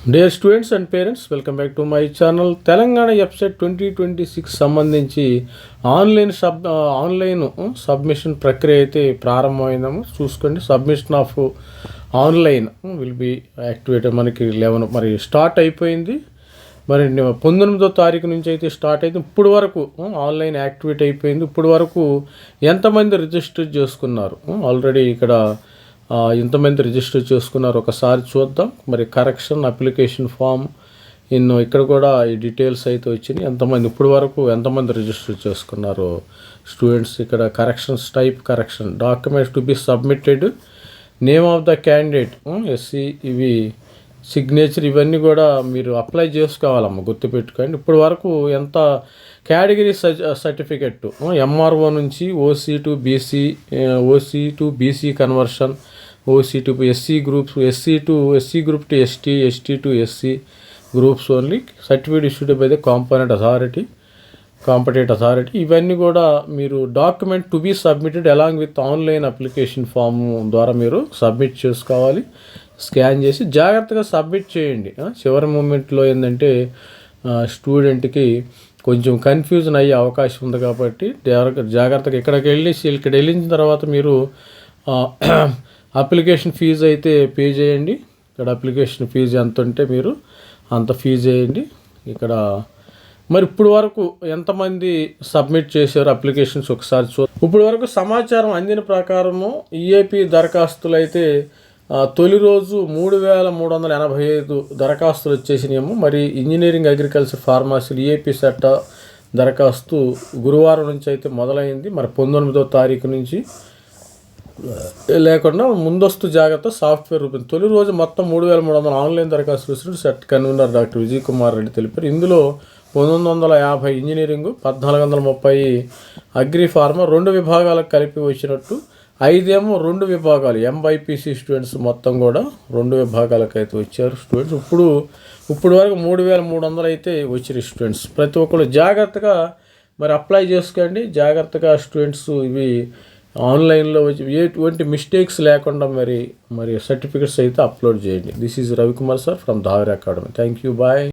Dear students and parents, welcome back to my channel. Telangana EAPCET 2026 సంబంధించి online submission ప్రక్రియ అయితే ప్రారంభమైందాము. చూసుకోండి, submission of online will be activated. మనకి 11 మరి స్టార్ట్ అయిపోయింది. మరి 19వ తారీఖు నుంచి అయితే స్టార్ట్ అయితే ఇప్పుడు వరకు ఆన్లైన్ యాక్టివేట్ అయిపోయింది. ఇప్పుడు వరకు ఎంతమంది రిజిస్టర్ చేసుకున్నారు? ఆల్రెడీ ఇక్కడ ఎంతమంది రిజిస్టర్ చేసుకున్నారు ఒకసారి చూద్దాం. మరి కరెక్షన్ అప్లికేషన్ ఫామ్ ఇక్కడ కూడా ఈ డీటెయిల్స్ అయితే వచ్చినాయి. ఇప్పుడు వరకు ఎంతమంది రిజిస్టర్ చేసుకున్నారు స్టూడెంట్స్? ఇక్కడ corrections type correction, documents to be submitted, name of the candidate, SC, ఇవి సిగ్నేచర్, ఇవన్నీ కూడా మీరు అప్లై చేసుకోవాలమ్మా, గుర్తుపెట్టుకోండి. ఇప్పుడు వరకు ఎంత కేటగిరీ సర్టిఫికెట్, ఎంఆర్ఓ నుంచి OC to BC conversion, OC to SC groups, SC group to ST, ST to SC groups only, certificate issued by the competent authority, ఇవన్నీ కూడా మీరు document to be submitted along with online application form ద్వారా మీరు submit చేసుకోవాలి. Scan చేసి జాగ్రత్తగా submit చేయండి. చివరి మూమెంట్లో ఏంటంటే స్టూడెంట్కి కొంచెం కన్ఫ్యూజన్ అయ్యే అవకాశం ఉంది కాబట్టి జాగ్రత్తగా ఇక్కడ వెళ్ళిన తర్వాత మీరు అప్లికేషన్ ఫీజు అయితే పే చేయండి. ఇక్కడ అప్లికేషన్ ఫీజు ఎంత ఉంటే మీరు అంత ఫీజు చేయండి. ఇక్కడ మరి ఇప్పుడు వరకు ఎంతమంది సబ్మిట్ చేశారు అప్లికేషన్స్ ఒకసారి ఇప్పుడు వరకు సమాచారం అందిన ప్రకారము ఈఏపీ దరఖాస్తులు అయితే తొలి రోజు 3,385 దరఖాస్తులు వచ్చేసినాయేమో. మరి engineering, agriculture, pharmacy EAP set దరఖాస్తు గురువారం నుంచి అయితే మొదలైంది. మరి 19వ తారీఖు నుంచి లేకుండా ముందస్తు జాగ్రత్త సాఫ్ట్వేర్ రూపం తొలి రోజు మొత్తం 3,300 ఆన్లైన్ దరఖాస్తులు వచ్చినట్టు set convener doctor Vijay Kumar Reddy తెలిపారు. ఇందులో 950 ఇంజనీరింగ్, 1,430 అగ్రి ఫార్మా 2 విభాగాలకు కలిపి వచ్చినట్టు, 5 2 విభాగాలు ఎంబైపీసీ స్టూడెంట్స్ మొత్తం కూడా 2 విభాగాలకు అయితే వచ్చారు స్టూడెంట్స్. ఇప్పుడు వరకు 3,300 అయితే వచ్చినాయి స్టూడెంట్స్. ప్రతి ఒక్కరు జాగ్రత్తగా మరి అప్లై చేసుకోండి. జాగ్రత్తగా స్టూడెంట్స్ ఇవి ఆన్లైన్లో వచ్చి ఎటువంటి మిస్టేక్స్ లేకుండా మరి సర్టిఫికెట్స్ అయితే అప్లోడ్ చేయండి. This is Ravikumar sir from Dhavar academy. Thank you, bye.